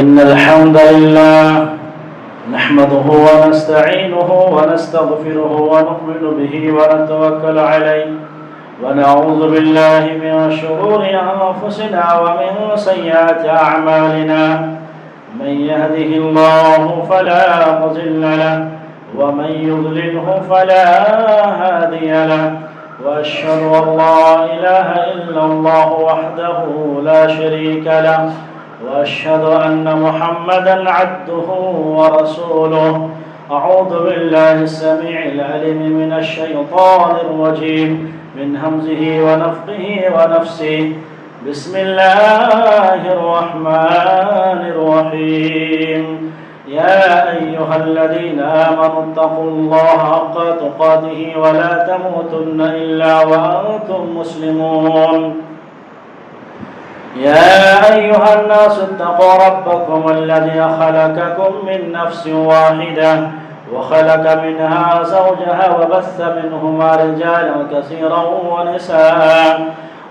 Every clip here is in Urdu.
إن الحمد لله نحمده ونستعينه ونستغفره ونؤمن به ونتوكل عليه ونعوذ بالله من شرور أنفسنا ومن سيئات أعمالنا من يهده الله فلا مضل له ومن يضلله فلا هادي له وأشهد أن لا إله إلا الله وحده لا شريك له وأشهد أن محمدًا عبده ورسوله. أعوذ بالله السميع العليم من الشيطان الرجيم من همزه ونفخه ونفسه. بسم الله الرحمن الرحيم. يا أيها الذين آمنوا اتقوا الله حق تقاته ولا تموتن إلا وأنتم مسلمون. يا أيها الناس اتقوا ربكم الذي خلقكم من نفس واحدة وخلق منها زوجها وبث منهما رجالا كثيرا ونساء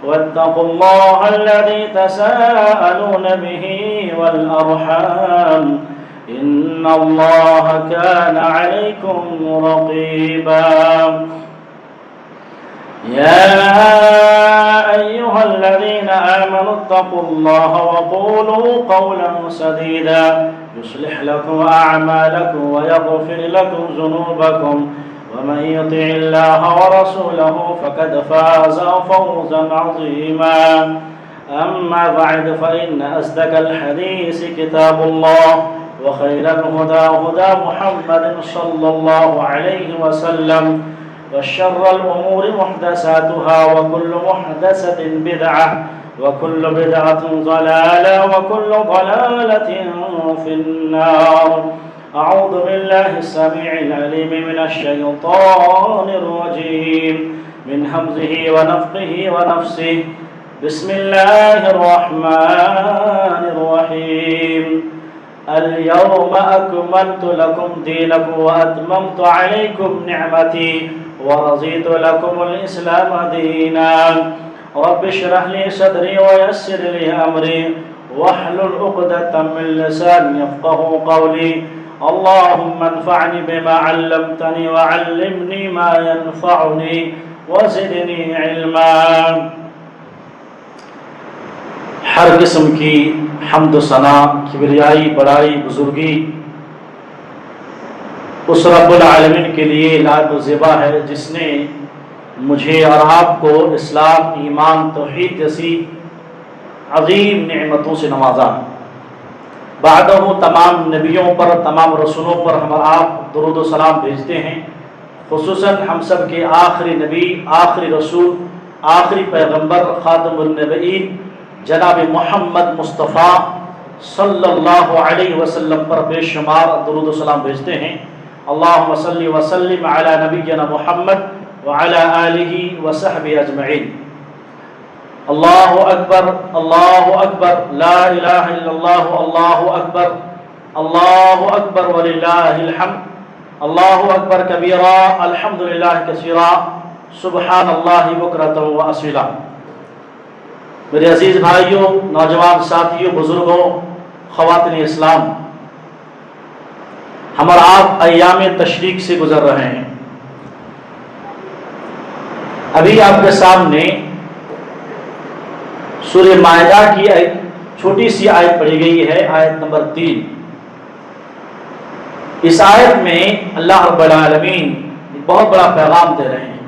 واتقوا الله الذي تساءلون به والأرحام إن الله كان عليكم رقيبا. يا أيها الذين آمنوا اتقوا الله وقولوا قولا سديدا يصلح لكم أعمالكم ويغفر لكم ذنوبكم ومن يطع الله ورسوله فقد فاز فوزا عظيما. أما بعد فإن أصدق الحديث كتاب الله وخير الهدى هدى محمد صلى الله عليه وسلم وشر الأمور محدثاتها وكل محدثة بدعة وكل بدعة ضلالة وكل ضلالة في النار. أعوذ بالله السميع العليم من الشيطان الرجيم من همزه ونفخه ونفسه. بسم الله الرحمن الرحيم. اليوم أكملت لكم دينكم وأتممت عليكم نعمتي ورضيت لكم الإسلام دينا. رب اشرح لي صدري ويسر لي أمري واحلل عقدة من لساني يفقهوا قولي. اللهم انفعني بما علمتني وعلمني ما ينفعني وزدني علما. ہر قسم کی حمد و ثنا، کبریائی، بڑائی، بزرگی اس رب العالمین کے لیے لائق و زیبا ہے جس نے مجھے اور آپ کو اسلام، ایمان، توحید جیسی عظیم نعمتوں سے نوازا. بعدہ تمام نبیوں پر، تمام رسولوں پر ہم آپ درود و سلام بھیجتے ہیں. خصوصاً ہم سب کے آخری نبی، آخری رسول، آخری پیغمبر، خاتم النبیین جناب محمد مصطفیٰ صلی اللہ علیہ وسلم پر بے شمار درود و سلام بھیجتے ہیں. اللہم صلی وسلم علی نبینا محمد وعلی آلہ وصحبہ اجمعین. اللہ اکبر لا الہ الا اللہ. اللہ اکبر وللہ الحمد. اللہ اکبر کبیرا الحمدللہ کثیرا سبحان اللہ بکرۃ و اصیلا. میرے عزیز بھائیوں، نوجوان ساتھیوں، بزرگوں، خواتین اسلام، ہم اور آپ ایام تشریق سے گزر رہے ہیں. ابھی آپ کے سامنے سورہ مائدہ کی ایک چھوٹی سی آیت پڑھی گئی ہے، آیت نمبر 3. اس آیت میں اللہ رب العالمین بہت بڑا پیغام دے رہے ہیں.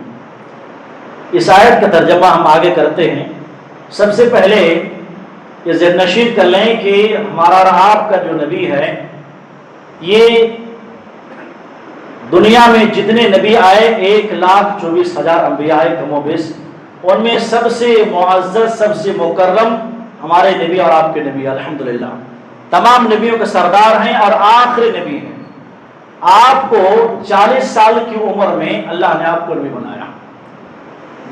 اس آیت کا ترجمہ ہم آگے کرتے ہیں. سب سے پہلے یہ ذہن نشین کر لیں کہ ہمارا اور آپ کا جو نبی ہے، یہ دنیا میں جتنے نبی آئے 1,24,000 انبیاء آئے کم و بیش، ان میں سب سے معزز، سب سے مکرم ہمارے نبی اور آپ کے نبی الحمدللہ. تمام نبیوں کے سردار ہیں اور آخری نبی ہیں. آپ کو 40 سال کی عمر میں اللہ نے آپ کو نبی بنایا.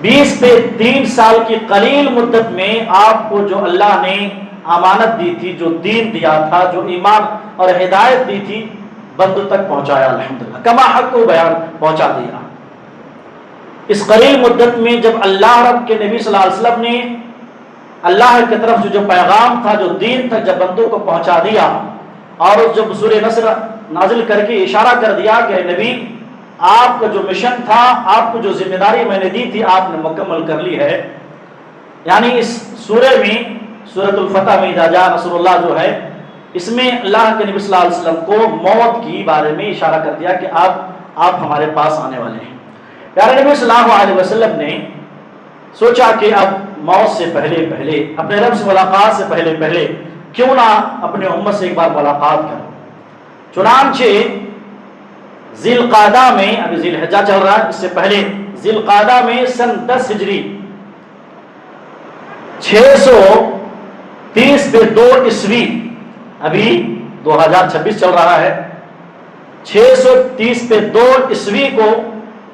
20 سے 3 سال کی قلیل مدت میں آپ کو جو اللہ نے امانت دی تھی، جو دین دیا تھا، جو ایمان اور ہدایت دی تھی، بندوں تک پہنچایا الحمدللہ. کما حق کو بیان پہنچا دیا. اس قلیل مدت میں جب اللہ رب کے نبی صلی اللہ علیہ وسلم نے اللہ کی طرف سے جو پیغام تھا، جو دین تھا، جب بندوں کو پہنچا دیا اور جب سورہ نصر نازل کر کے اشارہ کر دیا کہ اے نبی آپ کا جو مشن تھا، آپ کو جو ذمہ داری میں نے دی تھی، آپ نے مکمل کر لی ہے. یعنی اس سورہ میں، سورۃ الفتح میں اذا جاء نصر اللہ جو ہے، اس میں اللہ کے نبی صلی اللہ علیہ وسلم کو موت کی بارے میں اشارہ کر دیا کہ آپ ہمارے پاس آنے والے ہیں. پیارے نبی صلی اللہ علیہ وسلم نے سوچا کہ اب موت سے پہلے اپنے رب سے ملاقات سے پہلے کیوں نہ اپنے امت سے ایک بار ملاقات کروں. چنانچہ ذی القعدہ میں، ابھی ذی الحجہ چل رہا ہے، اس سے پہلے ذی القعدہ میں سن 10 ہجری 630 پہ 2 عیسوی، ابھی 2026 چل رہا ہے، 630 پہ 2 عیسوی کو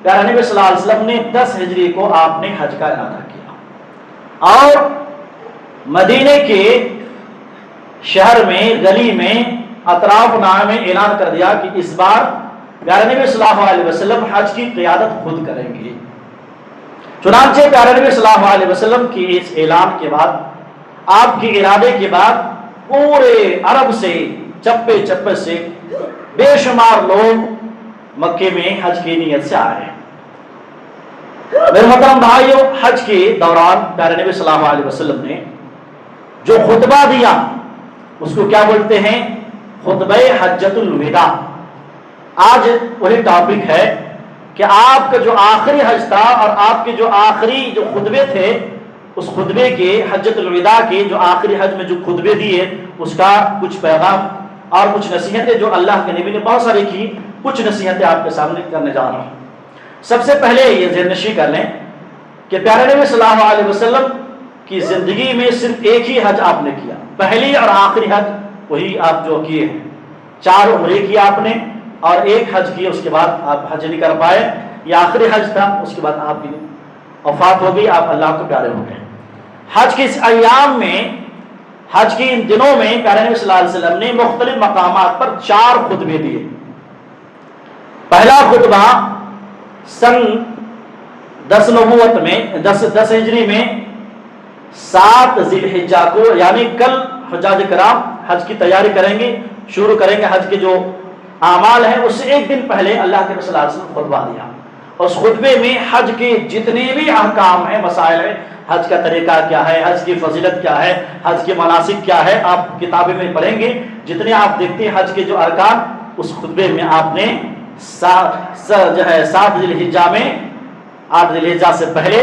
پیارے نبی صلی اللہ علیہ وسلم نے 10 ہجری کو آپ نے حج کا ارادہ کیا اور مدینے کے شہر میں، گلی میں، اطراف نامہ میں اعلان کر دیا کہ اس بار پیارے نبی صلی اللہ علیہ وسلم حج کی قیادت خود کریں گے. چنانچہ پیارے نبی صلی اللہ علیہ وسلم کی اس اعلان کے بعد، آپ کے ارادے کے بعد، پورے عرب سے چپے چپے سے بے شمار لوگ مکے میں حج کی نیت سے آئے ہیں. میرے محترم بھائیو، حج کے دوران پیارے نبی صلی اللہ علیہ وسلم نے جو خطبہ دیا اس کو کیا بولتے ہیں؟ خطبہ حجۃ الوداع. آج وہی ٹاپک ہے کہ آپ کا جو آخری حج تھا اور آپ کے جو آخری جو خطبے تھے، اس خطبے کے، حجۃ الوداع کے جو آخری حج میں جو خطبے دیے، اس کا کچھ پیغام اور کچھ نصیحتیں جو اللہ کے نبی نے بہت ساری کی، کچھ نصیحتیں آپ کے سامنے کرنے جا رہا ہوں. سب سے پہلے یہ ذہن نشی کر لیں کہ پیارے نبی صلی اللہ علیہ وسلم کی زندگی میں صرف ایک ہی حج آپ نے کیا، پہلی اور آخری حج وہی آپ جو کیے ہیں. 4 عمرے کیا آپ نے اور ایک حج کیے، اس کے بعد آپ حج نہیں کر پائے. یہ آخری حج تھا، اس کے بعد آپ کی وفات ہو گئی، آپ اللہ کو پیارے ہو گئے. حج کے اس ایام میں، حج کے ان دنوں میں پیارے نبی صلی اللہ علیہ وسلم نے مختلف مقامات پر 4 خطبے دیے. پہلا خطبہ سن 10 نبوت میں، 10 ہجری میں 7 ذی الحجہ کو، یعنی کل حجاج کرام حج کی تیاری کریں گے، شروع کریں گے حج کے جو اعمال ہیں، اس سے ایک دن پہلے اللہ کے رسول صلی اللہ علیہ وسلم خطبہ دیا. اس خطبے میں حج کے جتنے بھی احکام ہیں، مسائل ہیں، حج کا طریقہ کیا ہے، حج کی فضیلت کیا ہے، حج کے مناسک کیا ہے، آپ کتابیں میں پڑھیں گے. جتنے آپ دیکھتے ہیں حج کے جو ارکان، اس خطبے میں آپ نے 7 ذی الحجہ میں، 8 ذی الحجہ سے پہلے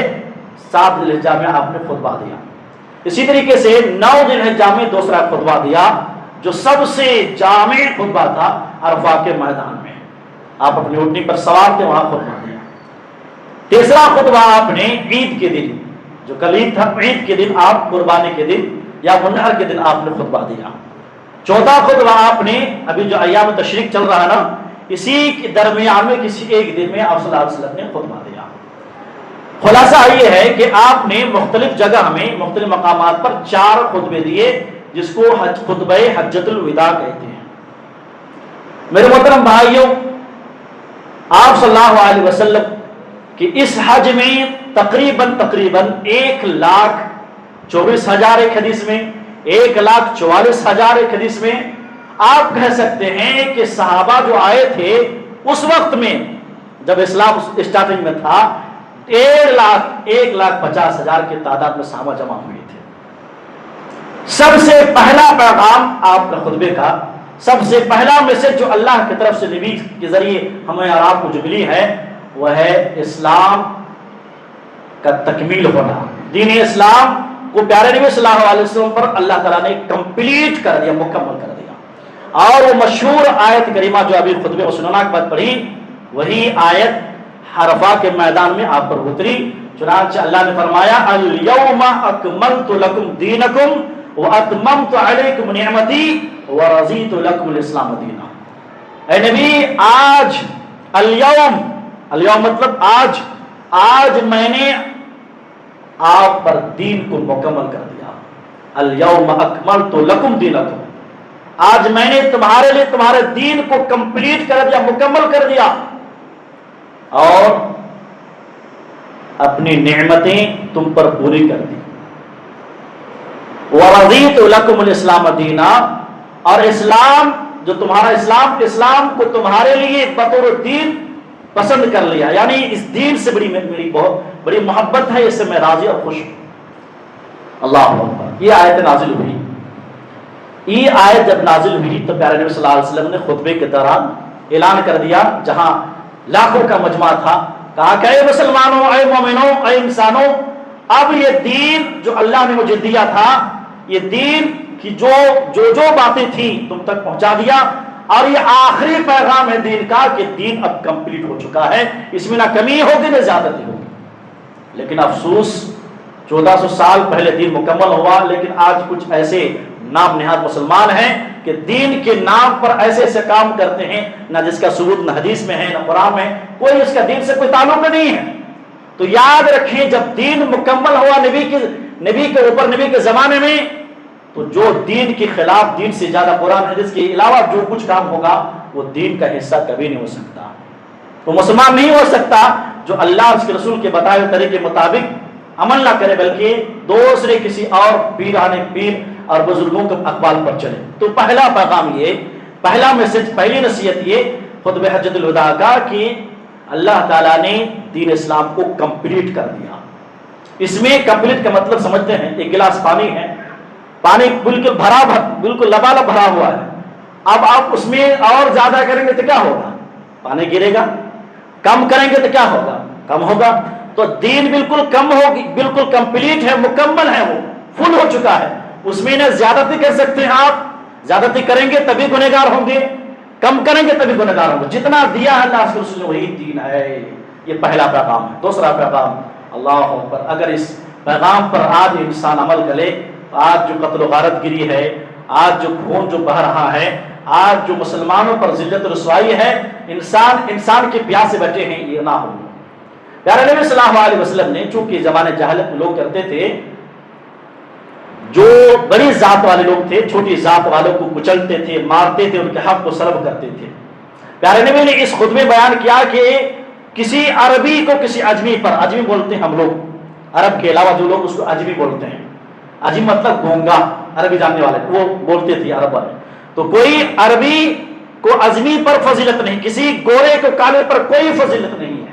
7 ذی الحجہ میں آپ نے خطبہ دیا. اسی طریقے سے 9 ذی الحجہ میں دوسرا خطبہ دیا، جو سب سے جامع خطبہ تھا، عرفہ کے میدان میں آپ اپنی اونٹنی پر سوار تھے، وہاں خطبہ دیا. تیسرا خطبہ آپ نے عید کے دن، جو کل عید تھا، عید کے دن آپ قربانی کے دن یا منحر کے دن آپ نے خطبہ دیا. چوتھا خطبہ آپ نے، ابھی جو ایام تشریق چل رہا ہے نا، اسی کے درمیان میں کسی ایک دن میں آپ صلی اللہ علیہ وسلم نے خطبہ دیا. خلاصہ یہ ہے کہ آپ نے مختلف جگہ میں، مختلف مقامات پر 4 خطبے دیے، جس کو خطبہ حجۃ الوداع کہتے ہیں. میرے محترم بھائیوں، آپ صلی اللہ علیہ وسلم کہ اس حج میں تقریباً 1,24,000 ایک حدیث میں، 1,44,000 ایک حدیث میں، آپ کہہ سکتے ہیں کہ صحابہ جو آئے تھے اس وقت میں، جب اسلام اسٹارٹنگ میں تھا، 1,50,000 کی تعداد میں صحابہ جمع ہوئے تھے. سب سے پہلا پیغام آپ کا خطبے کا، سب سے پہلا میسج جو اللہ کی طرف سے نبی کے ذریعے ہمیں اور آپ کو جو ملی ہے، وہ ہے اسلام کا تکمیل ہونا. دین اسلام کو پیارے نبی صلی اللہ علیہ وسلم پر اللہ تعالیٰ نے کمپلیٹ کر دیا، مکمل کر دیا. اور وہ مشہور آیت کریمہ جو ابھی خطبے میں سننا کے بعد پڑھی، وہی آیت عرفہ کے میدان میں آپ پر اتری. چنانچہ اللہ نے فرمایا الیوم اکملت لکم دینکم واتممت علیکم نعمتی ورضیت لکم الاسلام دینا. اے نبی، آج، الیوم، الیوم مطلب آج میں نے آپ پر دین کو مکمل کر دیا. الیوم اکملت لکم دینکم، آج میں نے تمہارے لیے تمہارے دین کو کمپلیٹ کر دیا، مکمل کر دیا، اور اپنی نعمتیں تم پر پوری کر دی. وَرَضِيتُ لَكُمُ الْإِسْلَامَ دِينًا، اور اسلام جو تمہارا اسلام کو تمہارے لیے بطور دین پسند کر لیا، یعنی اس دین سے میری بہت بڑی محبت ہے، اس سے میں راضی اور خوش ہوں۔ اللہ اکبر۔ یہ آیت نازل ہوئی، یہ آیت جب نازل ہوئی تو پیارے نبی صلی اللہ علیہ وسلم نے خطبے کے دوران اعلان کر دیا، جہاں لاکھوں کا مجمع تھا، کہا کہ اے مسلمانوں، اے مومنوں، اے انسانوں، اب یہ دین جو اللہ نے مجھے دیا تھا، یہ دین کی جو باتیں تھیں تم تک پہنچا دیا، اور یہ آخری پیغام ہے دین کا کہ دین اب کمپلیٹ ہو چکا ہے، اس میں نہ کمی ہوگی نہ زیادتی ہوگی۔ لیکن افسوس 1400 سال پہلے دین مکمل ہوا، لیکن آج کچھ ایسے نام نہاد مسلمان ہیں کہ دین کے نام پر ایسے ایسے کام کرتے ہیں، نہ جس کا ثبوت نہ حدیث میں ہے نہ قرآن میں، کوئی اس کا دین سے کوئی تعلق نہیں ہے۔ تو یاد رکھیے، جب دین مکمل ہوا نبی کے اوپر، نبی کے زمانے میں، تو جو دین کے خلاف، دین سے زیادہ قرآن حدیث کے علاوہ جو کچھ کام ہوگا وہ دین کا حصہ کبھی نہیں ہو سکتا۔ وہ مسلمان نہیں ہو سکتا جو اللہ اور اس کے رسول کے بتائے ہوئے طریقے کے مطابق عمل نہ کرے، بلکہ دوسرے کسی اور پیر اور بزرگوں کے اقوال پر چلے۔ تو پہلا پیغام یہ، پہلا میسج، پہلی نصیحت یہ خطبہ حجۃ الوداع کا کہ اللہ تعالیٰ نے دین اسلام کو کمپلیٹ کر دیا۔ اس میں کمپلیٹ کا مطلب سمجھتے ہیں، ایک گلاس پانی ہے، پانی بالکل لبالب بھرا ہوا ہے، اب آپ اس میں اور زیادہ کریں گے تو کیا ہوگا؟ پانی گرے گا۔ کم کریں گے تو کیا ہوگا؟ کم ہوگا۔ تو دین بالکل کم ہوگی، بالکل کمپلیٹ ہے، مکمل ہے، وہ فل ہو چکا ہے، اس میں نہ زیادتی کر سکتے ہیں آپ، زیادتی کریں گے تبھی گنہگار ہوں گے، کم کریں گے تبھی گنہگار ہوں گے۔ جتنا دیا ہے اللہ کے رسول نے وہی دین ہے۔ یہ پہلا پیغام ہے۔ دوسرا پیغام، اللہ اکبر، اگر اس پیغام پر آج انسان عمل کرے، آج جو قتل و غارت گری ہے، آج جو خون جو بہہ رہا ہے، آج جو مسلمانوں پر ذلت و رسوائی ہے، انسان کے پیاس سے بچے ہیں، یہ نہ ہو۔ پیارے نبی صلی اللہ علیہ وسلم نے، چونکہ زمانے جہالت میں لوگ کرتے تھے، جو بڑی ذات والے لوگ تھے چھوٹی ذات والوں کو کچلتے تھے، مارتے تھے، ان کے حق کو سلب کرتے تھے۔ پیارے نبی نے اس خطبے بیان کیا کہ کسی عربی کو کسی عجمی پر، عجمی بولتے ہیں ہم لوگ، عرب کے علاوہ جو لوگ اس کو عجمی بولتے ہیں، عجمی مطلب گونگا، عربی جاننے والے وہ بولتے تھے عرب والے، تو کوئی عربی کو عجمی پر فضیلت نہیں، کسی گورے کو کالے پر کوئی فضیلت نہیں ہے۔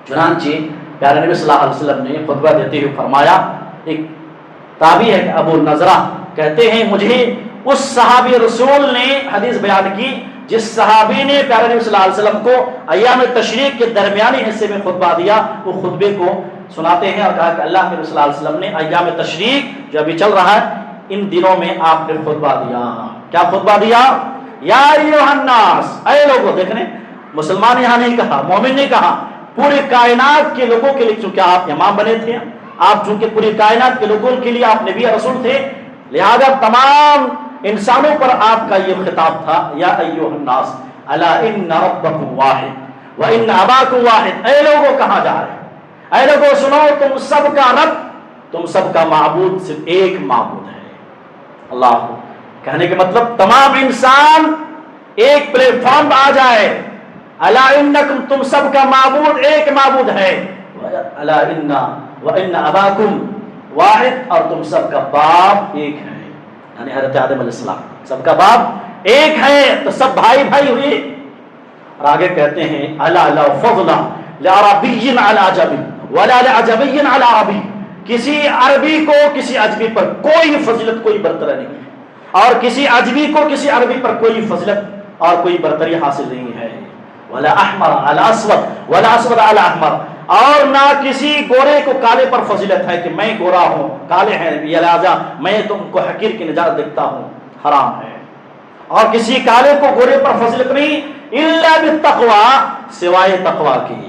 چنانچہ پیارے نبی صلی اللہ علیہ وسلم نے خطبہ دیتے ہوئے فرمایا، ایک تابعی ہے کہ ابو نضرہ کہتے ہیں، مجھے اس صحابی رسول نے حدیث بیان کی جس صحابی نے پیارے نبی صلی اللہ علیہ وسلم کو ایام تشریق کے درمیانی حصے میں خطبہ دیا، وہ خطبے کو سناتے ہیں اور کہا کہ اللہ کے رسول صلی اللہ علیہ وسلم نے ایام تشریق جو ابھی چل رہا ہے ان دنوں میں آپ نے خطبہ دیا۔ کیا خطبہ دیا؟ یا ایھا الناس، اے لوگوں، دیکھنے مسلمان یہاں نہیں کہا، مومن نہیں کہا، پورے کائنات کے لوگوں کے لیے، چونکہ آپ امام بنے تھے، آپ چونکہ پوری کائنات کے لوگوں کے لیے آپ نبی رسول تھے، لہذا تمام انسانوں پر آپ کا یہ خطاب تھا، یا ایھا الناس الا ان ربکم واحد وان اباکم واحد۔ اے لوگوں، کہاں جا رہے ہیں؟ اے لوگوں سنو، تم سب کا رب، تم سب کا معبود صرف ایک معبود ہے۔ اللہ، کہنے کے مطلب تمام انسان ایک پلیٹ فارم پہ آ جائے، الا انکم، تم سب کا معبود ایک معبود ہے، الا ان وان اباکم واحد، اور تم سب کا باپ ایک ہے، یعنی حضرت آدم علیہ السلام سب کا باپ ایک ہے، تو سب بھائی بھائی ہوئے۔ اور آگے کہتے ہیں الا لا فضل لعربی علی عجمی ولا لعجمی علی عربی، کسی عربی کو کسی عجمی پر کوئی فضیلت، کوئی برتری نہیں ہے، اور کسی عجمی کو کسی عربی پر کوئی فضیلت اور کوئی برتری حاصل نہیں ہے۔ ولا احمر علی اسود ولا اسود علی احمر، اور نہ کسی گورے کو کالے پر فضیلت ہے کہ میں گورا ہوں، کالے ہیں لہذا میں تم کو حقیر کی نجات دیکھتا ہوں، حرام ہے۔ اور کسی کالے کو گورے پر فضیلت نہیں، الا بالتقوی، سوائے تقوی کی۔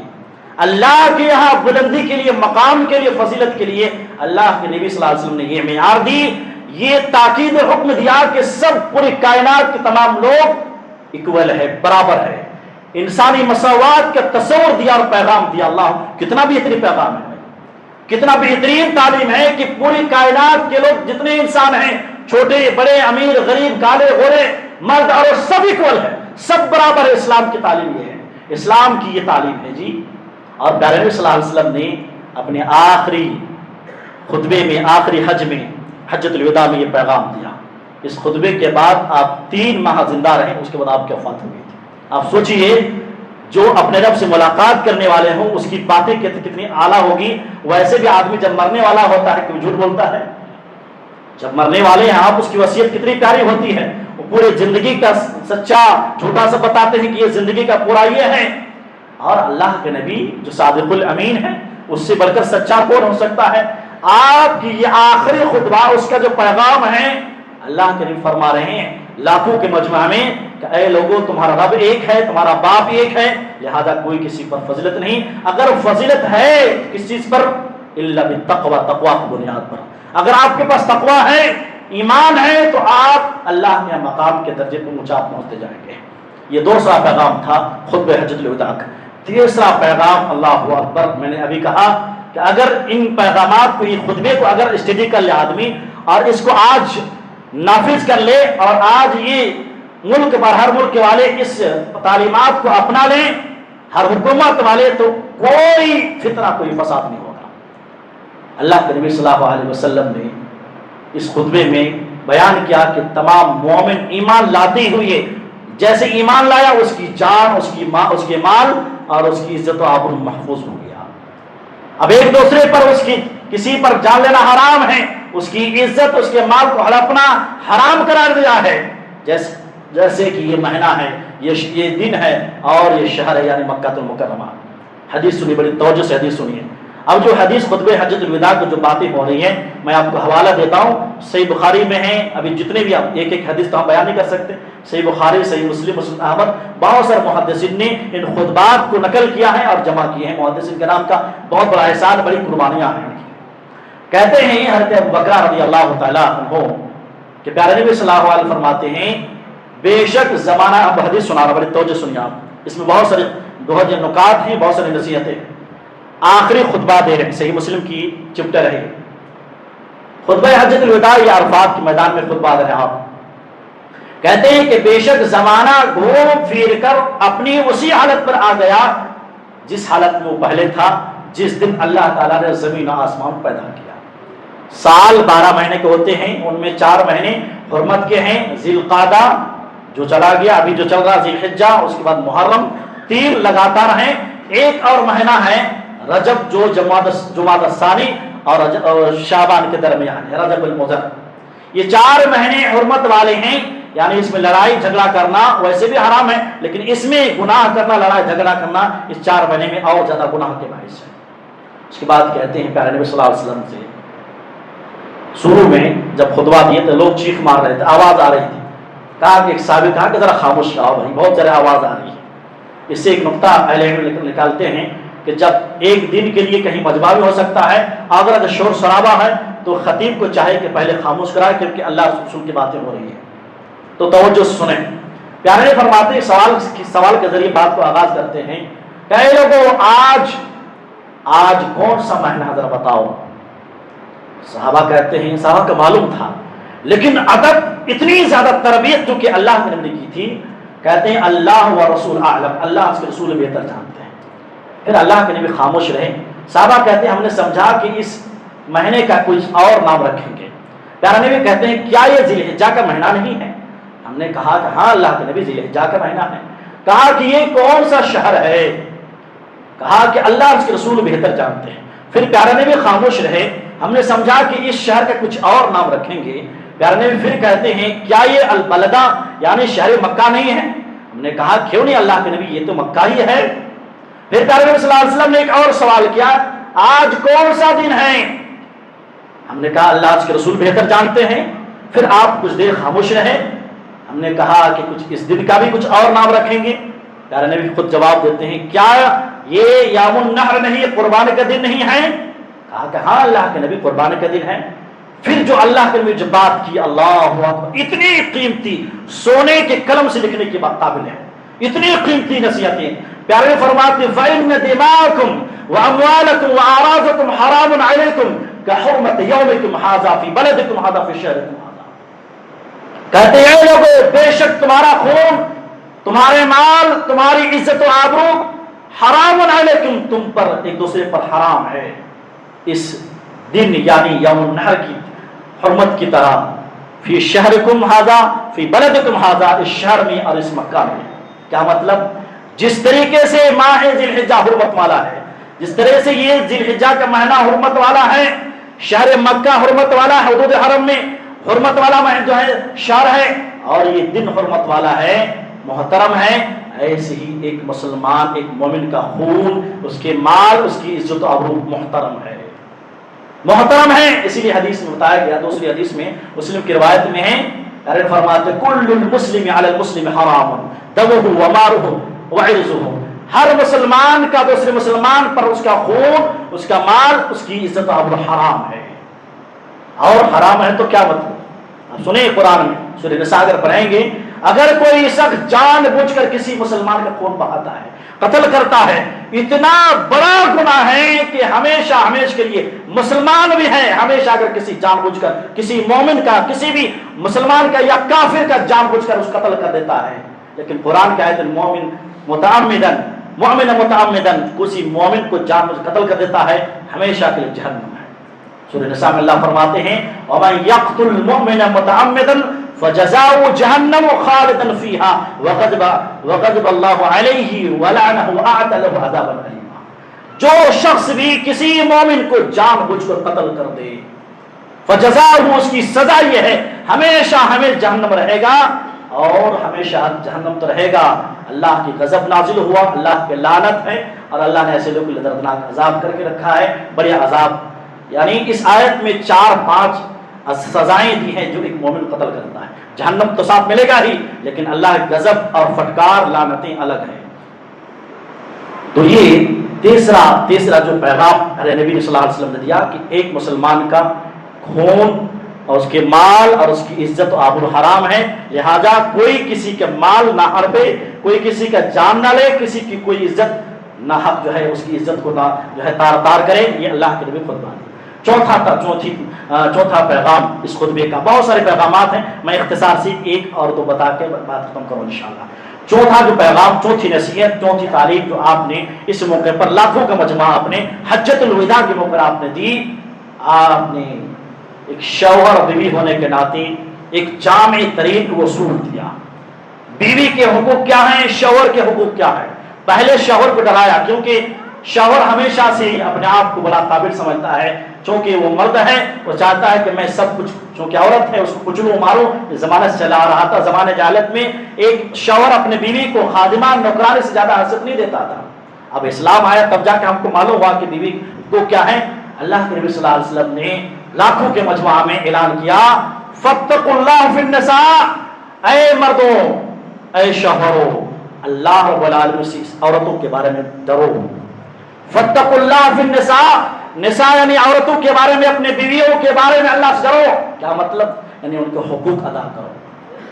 اللہ کے یہاں بلندی کے لیے، مقام کے لیے، فضیلت کے لیے اللہ کے نبی صلی اللہ علیہ وسلم نے یہ معیار دی، یہ تاکید حکم دیا کہ سب پوری کائنات کے تمام لوگ اکول ہے، برابر ہے، انسانی مساوات کا تصور دیا اور پیغام دیا۔ اللہ، کتنا بہترین پیغام ہے، کتنا بہترین تعلیم ہے کہ پوری کائنات کے لوگ جتنے انسان ہیں، چھوٹے بڑے، امیر غریب، کالے گورے، مرد اور سب اکول ہے، سب برابر ہے۔ اسلام کی تعلیم یہ ہے، اسلام کی یہ تعلیم ہے جی۔ اور پیارے نبی صلی اللہ علیہ وسلم نے اپنے آخری خطبے میں، آخری حجۃ الوداع میں یہ پیغام دیا. اس خطبے کے بعد آپ 3 ماہ زندہ رہے، اس کے بعد آپ کی وفات ہو گئی تھی. آپ سوچئے جو اپنے رب سے ملاقات کرنے والے ہوں اس کی باتیں کتنی اعلیٰ ہوگی. ویسے بھی آدمی جب مرنے والا ہوتا ہے کوئی جھوٹ بولتا ہے؟ جب مرنے والے ہیں آپ، اس کی وصیت کتنی پیاری ہوتی ہے. وہ پورے زندگی کا سچا جھوٹا سب بتاتے ہیں کہ یہ زندگی کا پورا یہ ہے. اور اللہ کے نبی جو صادق الامین ہے، اس سے بڑھ کر سچا کون ہو سکتا ہے؟ آپ کی یہ آخری خطبہ، اس کا جو پیغام ہے، اللہ کے نبی فرما رہے ہیں لاکھوں کے مجمع میں کہ اے لوگوں، تمہارا رب ایک ہے، تمہارا باپ ایک ہے، لہذا کوئی کسی پر فضیلت نہیں. اگر فضیلت ہے کس چیز پر؟ الا بالتقوی، تقوی کی بنیاد پر. اگر آپ کے پاس تقوی ہے، ایمان ہے، تو آپ اللہ کے مقام کے درجے پر اونچا پہنچتے جائیں گے. یہ دوسرا پیغام تھا خطبہ حجۃ الوداع کا. تیسرا پیغام، اللہ اکبر، میں نے ابھی کہا کہ اگر ان پیغامات کو، یہ خطبے کو اگر اسٹڈی کر لے آدمی اور اس کو آج نافذ کر لے اور آج یہ ملک پر ہر ملک والے اس تعلیمات کو اپنا لیں، ہر حکومت والے، تو کوئی فتنہ، کوئی فساد نہیں ہوگا. اللہ کے نبی صلی اللہ علیہ وسلم نے اس خطبے میں بیان کیا کہ تمام مومن ایمان لاتے ہوئے جیسے ایمان لایا، اس کی جان، اس کی ماں، اس کے مال اور اس کی عزت و آبرو محفوظ ہو گیا. اب ایک دوسرے پر کسی پر جان لینا حرام ہے، اس کی عزت، اس کے مال کو ہڑپنا حرام قرار دیا ہے. جیسے کہ یہ مہینہ ہے، یہ دن ہے اور یہ شہر ہے، یعنی مکہ المکرمہ. حدیث سنی، بڑی توجہ سے حدیث سنیے. اب جو حدیث خطبہ حجۃ الوداع کی جو باتیں ہو رہی ہیں، میں آپ کو حوالہ دیتا ہوں. صحیح بخاری میں ہیں، ابھی جتنے بھی آپ ایک حدیث تو ہم بیان نہیں کر سکتے. صحیح بخاری، صحیح مسلم، مسند احمد، بہت سارے محدثین نے ان خطبات کو نقل کیا ہے اور جمع کیے ہیں. محدثین کے نام کا بہت بڑا احسان، بڑی قربانیاں ہیں. کہتے ہیں حضرت ابوبکر رضی اللہ تعالیٰ عنہ کہ پیارے نبی صلی اللہ علیہ وسلم فرماتے ہیں بے شک زمانہ، اب حدیث سنا رہا، بڑی توجہ سنیے آپ، اس میں بہت سارے نکات ہیں، بہت ساری نصیحتیں. آخری خطبہ دے رہے ہیں، صحیح مسلم کی چپٹر ہے خطبہ حجۃ الوداع، یا عرفات کے میدان میں خطبہ دے رہے ہیں آپ. کہتے ہیں کہ بے شک زمانہ گھوم پھر کر اپنی اسی حالت پر آ گیا جس حالت میں وہ پہلے تھا، جس دن اللہ تعالیٰ نے زمین و آسمان پیدا کیا. سال 12 مہینے کے ہوتے ہیں، ان میں 4 مہینے حرمت کے ہیں. ذی القعدہ جو چلا گیا، ابھی جو چل رہا ذی الحجہ، اس کے بعد محرم، 3 لگاتار ہیں. ایک اور مہینہ ہے رجب، جو جمادی الثانی اور شعبان کے درمیان ہے، رجب المضر. یہ 4 مہینے حرمت والے ہیں، یعنی اس میں لڑائی جھگڑا کرنا ویسے بھی حرام ہے، لیکن اس میں گناہ کرنا، لڑائی جھگڑا کرنا اس 4 مہینے میں اور زیادہ گناہ کے باعث ہے. اس کے بعد کہتے ہیں پیارے نبی صلی اللہ علیہ وسلم سے شروع میں جب خطبہ دیے تو لوگ چیخ مار رہے تھے، آواز آ رہی تھی. کہا کہ ایک صحابی کہا کہ ذرا خاموش رہو بھائی، بہت زیادہ آواز آ رہی ہے. اس سے ایک نقطہ اہل علم نکالتے ہیں کہ جب ایک دن کے لیے کہیں مجمع بھی ہو سکتا ہے، اگر شور شرابہ ہے تو خطیب کو چاہے کہ پہلے خاموش کرائے، کیونکہ اللہ رسول کی باتیں ہو رہی ہیں. تو توجہ سنیں. پیارے فرماتے ہیں سوال کے ذریعے بات کو آغاز کرتے ہیں کہ اے لوگوں، آج کون سا مہینہ ذرا بتاؤ. صحابہ کہتے ہیں، صحابہ کا معلوم تھا، لیکن ادب، اتنی زیادہ تربیت جو کہ اللہ کے نبی نے کی تھی. کہتے ہیں اللہ و رسول اعلم، اللہ اس کے رسول بہتر جانتے ہیں. پھر اللہ کے نبی خاموش رہے. صحابہ کہتے ہیں ہم نے سمجھا کہ اس مہینے کا کچھ اور نام رکھیں گے. پیارے نبی کہتے ہیں کیا یہ ذی الحجہ کا مہینہ نہیں ہے؟ ہم نے کہا کہ ہاں اللہ کے نبی ذی الحجہ کا مہینہ ہے. کہا کہ یہ کون سا شہر ہے؟ کہا کہ اللہ اس کے رسول بہتر جانتے ہیں. پھر پیارے نبی خاموش رہے. ہم نے سمجھا کہ اس شہر کا کچھ اور نام رکھیں گے. پیارے نبی پھر کہتے ہیں کیا یہ البلدہ یعنی شہر مکہ نہیں ہے؟ ہم نے کہا کیوں نہیں اللہ کے نبی، یہ تو مکہ ہی ہے. پھر پیارے نبی صلی اللہ علیہ وسلم نے ایک اور سوال کیا، آج کون سا دن ہے؟ ہم نے کہا اللہ اس کے رسول بہتر جانتے ہیں. پھر آپ کچھ دیر خاموش رہے. ہم نے کہا کہ کچھ اس دن کا بھی کچھ اور نام رکھیں گے. پیارے نبی خود جواب دیتے ہیں کیا یہ یوم النحر نہیں، قربانی کا دن نہیں ہے؟ کہا کہ ہاں اللہ کے نبی قربانی کا دن ہے. پھر جو اللہ کے نبی جو بات کی، اللہ اکبر، اتنی قیمتی، سونے کے قلم سے لکھنے کی بات قابل ہے، اتنی قیمتی نصیحتیں. پیارے فرماتے فَإِنَّ دِمَاءَكُمْ وَأَمْوَالَكُمْ وَأَعْرَاضَكُمْ حَرَامٌ عَلَيْكُمْ كَحُرْمَةِ يَوْمِكُمْ هَذَا فِي بَلَدِكُمْ هَذَا فِي شَهْرِكُمْ هَذَا. کہتے ہیں لوگوں، بے شک تمہارا خون، تمہارے مال، تمہاری عزت و آبرو حرام علیکم، تم پر ایک دوسرے پر حرام ہے. اس دن یعنی یوم النحر کی حرمت کی طرح فی شہرکم ھذا فی بلدکم ھذا، اس شہر میں اور اس مکہ میں۔ کیا مطلب؟ جس طریقے سے ماہ ذی الحجہ حرمت والا ہے، جس طرح سے یہ ذی الحجہ کا مہینہ حرمت والا ہے، شہر مکہ حرمت والا ہے، حدود حرم میں حرمت والا جو ہے شہر ہے، اور یہ دن حرمت والا ہے، محترم ہے، ایسے ہی ایک مسلمان، ایک مومن کا خون، اس کے مال، اس کی عزت و آبرو محترم ہے، محترم ہے۔ اسی لیے حدیث میں بتایا گیا، دوسری حدیث میں مسلم کی روایت میں ہے، فرماتے کل المسلم علی المسلم حرام دمہ ومالہ وعرضہ، ہر مسلمان کا دوسرے مسلمان پر اس کا خون، اس کا مال، اس کی عزت و آبرو حرام ہے۔ اور حرام ہے تو کیا مطلب؟ اب سنیں قرآن میں سورہ نساء اگر پڑھیں گے، اگر کوئی شخص جان بوجھ کر کسی مسلمان کا خون بہاتا ہے، قتل کرتا ہے، اتنا بڑا گناہ ہے کہ ہمیشہ ہمیشہ کے لیے مسلمان بھی ہے، ہمیشہ اگر کسی جان بوجھ کر کسی مومن کا، کسی بھی مسلمان کا یا کافر کا جان بوجھ کر اس قتل کر دیتا ہے، لیکن قرآن کی آیت المومن متعمدن، مومن متعمدن، کسی مومن کو جان بوجھ قتل کر دیتا ہے، ہمیشہ کے لیے جہنم ہے۔ سورہ نساء میں اللہ فرماتے ہیں وَمَن يَقْتُلْ مُؤْمِنًا مُتَعَمِّدًا فَجَزَاؤُهُ جَهَنَّمُ خَالِدًا فِيهَا وَغَضِبَ اللَّهُ عَلَيْهِ وَلَعَنَهُ وَأَعَدَّ لَهُ عَذَابًا أَلِيمًا۔ جو شخص بھی کسی مومن کو جان بوجھ کر قتل کر دے، فَجَزَاؤُهُ، اس کی سزا یہ ہے، ہمیشہ جہنم رہے گا، اور ہمیشہ جہنم تو رہے گا۔ اللہ کی غضب نازل ہوا، اللہ کی لعنت ہے، اور اللہ نے ایسے لوگوں کو دردناک عذاب کر کے رکھا ہے، بڑے عذاب۔ یعنی اس آیت میں 4-5 سزائیں دی ہیں جو ایک مومن قتل کرتا ہے۔ جہنم تو ساتھ ملے گا ہی، لیکن اللہ کی غضب اور پھٹکار، لعنتیں الگ ہیں۔ تو یہ تیسرا جو پیغام نبی صلی اللہ علیہ وسلم نے دیا کہ ایک مسلمان کا خون اور اس کے مال اور اس کی عزت و آبرو حرام ہے، لہذا کوئی کسی کا مال نہ ہڑپے، کوئی کسی کا جان نہ لے، کسی کی کوئی عزت نہ حق جو ہے اس کی عزت کو نہ جو ہے تار کرے، یہ اللہ کے نبی خطبہ ہے۔ چوتھا پیغام اس خطبے کا، بہت سارے پیغامات ہیں، میں اختصار سے ایک اور دو بتا کے بات ختم کروں انشاءاللہ۔ چوتھا جو پیغام، چوتھی نصیحت، چوتھی تعلیم جو آپ نے اس موقع پر لاکھوں کا مجمع اپنے حجۃ الوداع کے موقع پر آپ نے دی، آپ نے ایک شوہر اور بیوی ہونے کے ناطے ایک جامع ترین اصول دیا۔ بیوی کے حقوق کیا ہیں، شوہر کے حقوق کیا ہیں۔ پہلے شوہر کو ڈرایا، کیونکہ شوہر ہمیشہ سے اپنے آپ کو بڑا قابل سمجھتا ہے، چونکہ وہ مرد ہے، وہ چاہتا ہے کہ میں سب کچھ، چونکہ عورت ہے اس کو کچلوں ماروں، یہ زمانہ سے چلا آ رہا تھا۔ زمانہ جاہلیت میں ایک شوہر اپنے بیوی کو خادمہ، نوکرانی سے زیادہ حیثیت نہیں دیتا تھا۔ اب اسلام آیا تب جا کے ہم کو معلوم ہوا کہ بیوی کو کیا ہے۔ اللہ کے نبی صلی اللہ علیہ وسلم نے لاکھوں کے مجمع میں اعلان کیا، فاتقوا اللہ فی النساء، اے مردوں، اے شوہروں، اللہ رب العالمین سے عورتوں کے بارے میں ڈرو۔ فاتقوا اللہ فی النساء، نساء یعنی عورتوں کے بارے میں، اپنے بیویوں کے بارے میں اللہ سے ڈرو۔ کیا مطلب؟ یعنی ان کے حقوق ادا کرو،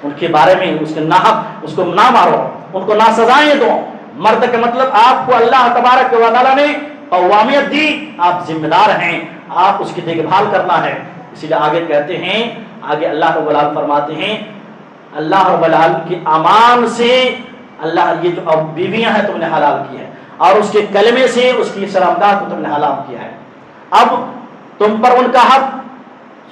ان کے بارے میں اس کے ناحق اس کو نہ مارو، ان کو نہ سزائیں دو۔ مرد کا مطلب آپ کو اللہ تبارک و تعالیٰ نے قوامیت دی، آپ ذمہ دار ہیں، آپ اس کی دیکھ بھال کرنا ہے۔ اسی لیے آگے کہتے ہیں، آگے اللہ رب العالمین فرماتے ہیں، اللہ رب العالمین کے امان سے اللہ یہ جو بیویاں ہیں تم نے حلال کی ہے، اور اس کے کلمے سے اس کی سلامداد کو تم نے حلال کیا ہے۔ اب تم پر ان کا حق،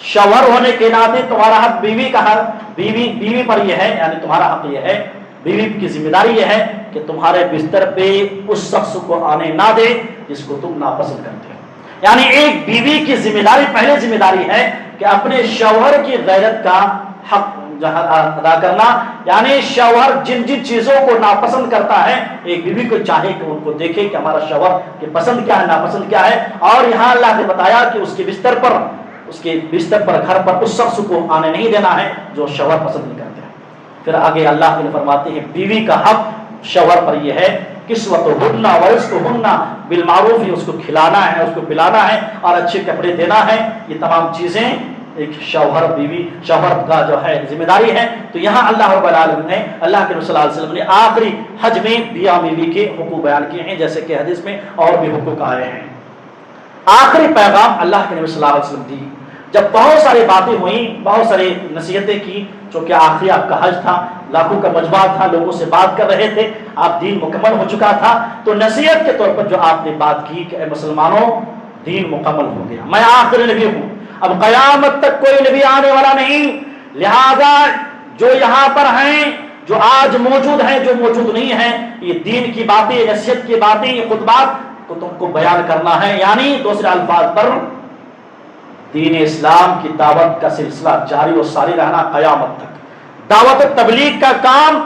شوہر ہونے کے ناطے تمہارا حق بیوی کا حق، بیوی پر یہ ہے، یعنی تمہارا حق یہ ہے، بیوی کی ذمہ داری یہ ہے کہ تمہارے بستر پہ اس شخص کو آنے نہ دے جس کو تم ناپسند کرتے ہو۔ یعنی ایک بیوی کی ذمہ داری، پہلے ذمہ داری ہے کہ اپنے شوہر کی غیرت کا حق ادا کرنا، یعنی شوہر جن چیزوں کو ناپسند کرتا ہے، ایک بیوی کو چاہے کہ ان کو دیکھے کہ ہمارا شوہر کی پسند کیا ہے، ناپسند کیا ہے۔ اور یہاں اللہ نے بتایا کہ اس کے بستر پر گھر پر اس شخص کو آنے نہیں دینا ہے جو شوہر پسند نہیں کرتے ہیں۔ پھر آگے اللہ نے فرماتے ہیں بیوی کا حق شوہر پر یہ ہے، کسوتہن ورزقہن بالمعروف، اس کو کھلانا ہے، اس کو پلانا ہے، اور اچھے کپڑے دینا ہے۔ یہ تمام چیزیں ایک شوہر کا جو ہے ذمہ داری ہے۔ تو یہاں اللہ رب العالمین نے، اللہ کے رسول صلی اللہ علیہ وسلم نے آخری حج میں بیوی بیوی کے حقوق بیان کیے ہیں، جیسے کہ حدیث میں اور بھی حقوق آئے ہیں۔ آخری پیغام اللہ کے نبی صلی اللہ علیہ وسلم دی، جب بہت ساری باتیں ہوئیں، بہت ساری نصیحتیں کی، چونکہ آخری آپ کا حج تھا، لاکھوں کا مجمع تھا، لوگوں سے بات کر رہے تھے، آپ دین مکمل ہو چکا تھا، تو نصیحت کے طور پر جو آپ نے بات کی کہ اے مسلمانوں، دین مکمل ہو گیا، میں آخری نبی ہوں، اب قیامت تک کوئی نبی آنے والا نہیں، لہذا جو یہاں پر ہیں، جو آج موجود ہیں، جو موجود نہیں ہیں، یہ دین کی باتیں، نصیحت کی باتیں، یہ خطبات کو تم کو بیان کرنا ہے، یعنی دوسرے الفاظ پر دین اسلام کی دعوت کا سلسلہ جاری و ساری رہنا قیامت تک۔ دعوت تبلیغ کا کام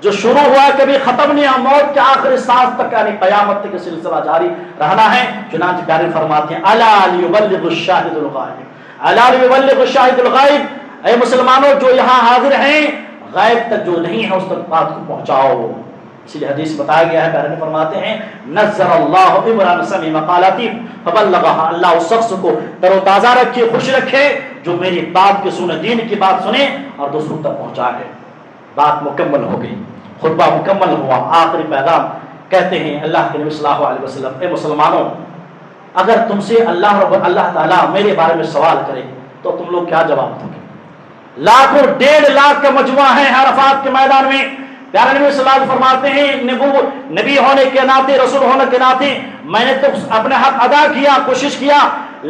جو شروع ہوا کبھی ختم نہیں ہوا، موت کے آخری سانس تک یعنی قیامت تک سلسلہ جاری رہنا ہے۔ چنانچہ پیارے فرماتے ہیں الا لیبلغ الشاہد الغائب، الا لیبلغ الشاہد الغائب، اے مسلمانوں جو یہاں حاضر ہیں، غائب تک جو نہیں ہے اس تک بات کو پہنچاؤ۔ اسی لیے حدیث بتایا گیا ہے، پیارے فرماتے ہیں نذر اللہ عمران سمع مقالتی فبلغها، اللہ اس شخص کو تر و تازہ رکھے، خوش رکھے جو میری بات کی سنے، دین کی بات سنے اور دوسروں تک پہنچائے۔ بات مکمل ہو گئی، خطبہ مکمل ہوا، آخری پیغام کہتے ہیں اللہ کے نبی صلی اللہ علیہ وسلم، اے مسلمانوں اگر تم سے اللہ تعالیٰ میرے بارے میں سوال کرے تو تم لوگ کیا جواب دو گے؟ لاکھوں 1.5 لاکھ کا مجموعہ ہے عرفات کے میدان میں، پیارے نبی صلی اللہ علیہ وسلم فرماتے ہیں نبی ہونے کے ناطے، رسول ہونے کے ناطے میں نے تو اپنے حق ادا کیا، کوشش کیا،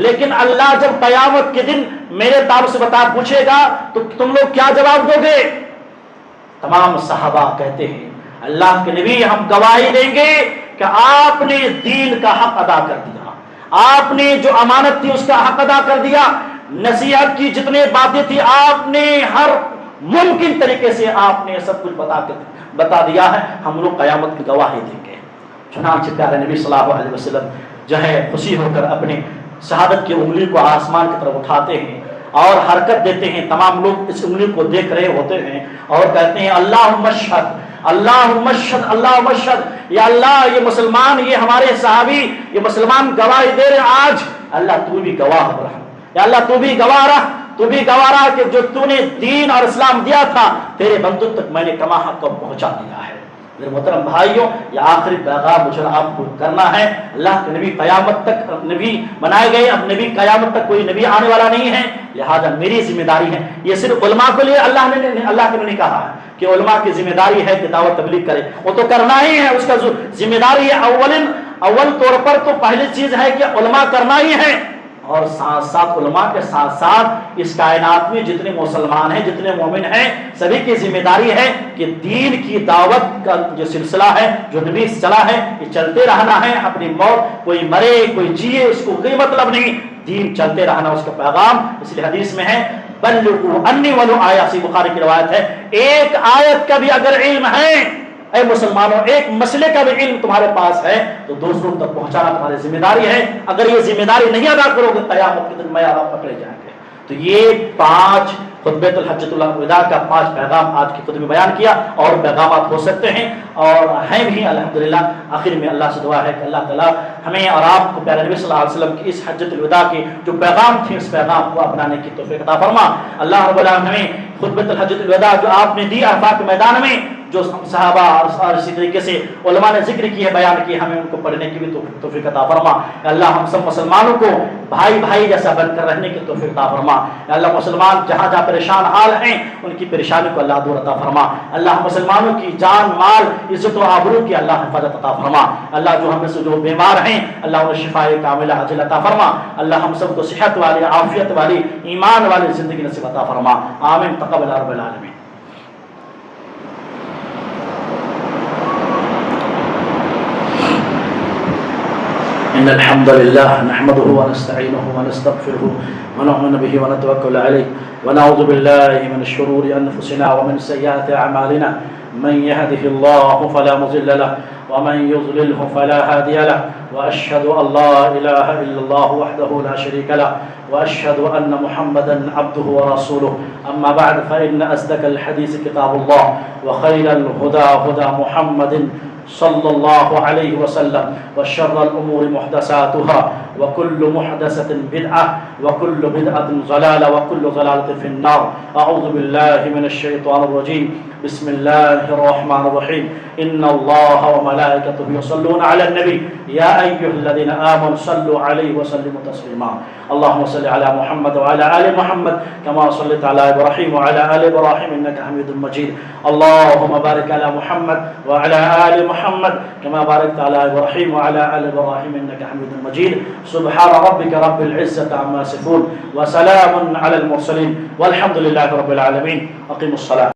لیکن اللہ جب قیامت کے دن میرے تعلق سے پوچھے گا تو تم لوگ کیا جواب دو گے؟ تمام صحابہ کہتے ہیں اللہ کے نبی ہم گواہی دیں گے کہ آپ نے دین کا حق ادا کر دیا، آپ نے جو امانت تھی اس کا حق ادا کر دیا، نصیحت کی جتنے باتیں تھی آپ نے ہر ممکن طریقے سے آپ نے سب کچھ بتا دیا ہے، ہم لوگ قیامت کی گواہی دیں گے۔ چنانچہ پیارے نبی صلی اللہ علیہ وسلم جو ہے خوشی ہو کر اپنے شہادت کی انگلی کو آسمان کی طرف اٹھاتے ہیں اور حرکت دیتے ہیں، تمام لوگ اس انگلی کو دیکھ رہے ہوتے ہیں اور کہتے ہیں اللہم اشہد، اللہم اشہد، اللہم اشہد، یا اللہ یہ مسلمان، یہ ہمارے صحابی، یہ مسلمان گواہی دے رہے آج، اللہ تو بھی گواہ رہا، یا اللہ تو بھی گواہ رہا، تو بھی گواہ رہا کہ جو تو نے دین اور اسلام دیا تھا تیرے بندوں تک میں نے کما حق کو پہنچا دیا ہے۔ میرے محترم بھائیوں، یہ آخری پیغام مجھے آپ کو کرنا ہے، اللہ کے نبی قیامت تک نبی بنائے گئے، اب نبی قیامت تک کوئی نبی آنے والا نہیں ہے، لہذا میری ذمہ داری ہے، یہ صرف علماء کے لیے اللہ کے نے کہا ہے کہ علماء کی ذمہ داری ہے کہ دعوت تبلیغ کرے، وہ تو کرنا ہی ہے، اس کا ذمہ داری ہے، اول طور پر تو پہلی چیز ہے کہ علماء کرنا ہی ہے، اور ساتھ ساتھ علماء کے ساتھ ساتھ اس کائنات میں جتنے مسلمان ہیں، جتنے مومن ہیں، سبھی کی ذمہ داری ہے کہ دین کی دعوت کا جو سلسلہ ہے، جو نبی چلا ہے، یہ چلتے رہنا ہے، اپنی موت کوئی مرے کوئی جیے اس کو کوئی مطلب نہیں، دین چلتے رہنا اس کا پیغام۔ اس لیے حدیث میں ہے بلغوا انی ولو آیہ، سی بخاری کی روایت ہے، ایک آیت کا بھی اگر علم ہے، اے مسلمانوں ایک مسئلے کا بھی علم تمہارے پاس ہے تو دوسروں تک پہنچانا تمہاری ذمہ داری ہے، اگر یہ ذمہ داری نہیں ادا کرو گے قیامت کے دن میں آپ پکڑے جائیں گے۔ تو یہ 5 خطبۃ الحجۃ الوداع کا 5 پیغام آج کی خطبے میں بیان کیا، اور پیغامات ہو سکتے ہیں اور ہیں بھی الحمدللہ۔ آخر میں اللہ سے دعا ہے کہ اللہ تعالیٰ ہمیں اور آپ کو پیارے نبی صلی اللہ علیہ وسلم کی اس حجۃ الوداع کے جو پیغام تھے اس پیغام کو اپنانے کی توفیق عطا فرما۔ اللہ رب العالمین ہمیں خطبۃ الحجۃ الوداع جو آپ نے دی عرفات کے میدان میں، جو صحابہ اور اسی طریقے سے علماء نے ذکر کی ہے، بیان کی، ہمیں ان کو پڑھنے کی بھی توفیق عطا فرما۔ اللہ ہم سب مسلمانوں کو بھائی بھائی جیسا بن کر رہنے کی توفیق عطا فرما۔ اللہ مسلمان جہاں جہاں پریشان حال ہیں ان کی پریشانی کو اللہ دور عطا فرما۔ اللہ مسلمانوں کی جان مال عزت و آبرو کی اللہ حفاظت عطا فرما۔ اللہ جو ہم میں سے جو بیمار ہیں اللہ انہیں شفاء کاملہ عاجلہ عطا فرما۔ اللہ ہم سب کو صحت والی، عافیت والی، ایمان والی زندگی نصیب عطا فرما۔ آمین تقبل رب العالمین۔ إن الحمد لله نحمده ونستعينه ونستغفره ونؤمن به ونتوكل عليه ونعوذ بالله من شرور أنفسنا ومن سيئات أعمالنا من يهده الله فلا مضل له ومن يضلله فلا هادي له وأشهد أن لا إله إلا الله وحده لا شريك له وأشهد أن محمدا عبده ورسوله أما بعد فإن أصدق الحديث كتاب الله وخير الهدى هدى محمد صلى الله عليه وسلم وشر الأمور محدثاتها وكل محدثة بدعة وكل بدعة ضلالة وكل ضلالة في النار أعوذ بالله من الشيطان الرجيم بسم الله الرحمن الرحيم إن الله وملائكته يصلون على النبي يا أيها الذين آمنوا صلوا عليه وسلموا تسليما اللهم صل على محمد وعلى آل محمد كما صليت على إبراهيم وعلى آل إبراهيم إنك حميد مجيد اللهم بارك على محمد وعلى آل محمد كما باركت على إبراهيم وعلى آل إبراهيم إنك حميد مجيد سبحان ربك رب العزة عما يصفون وسلام على المرسلين والحمد لله رب العالمين. أقيموا الصلاة.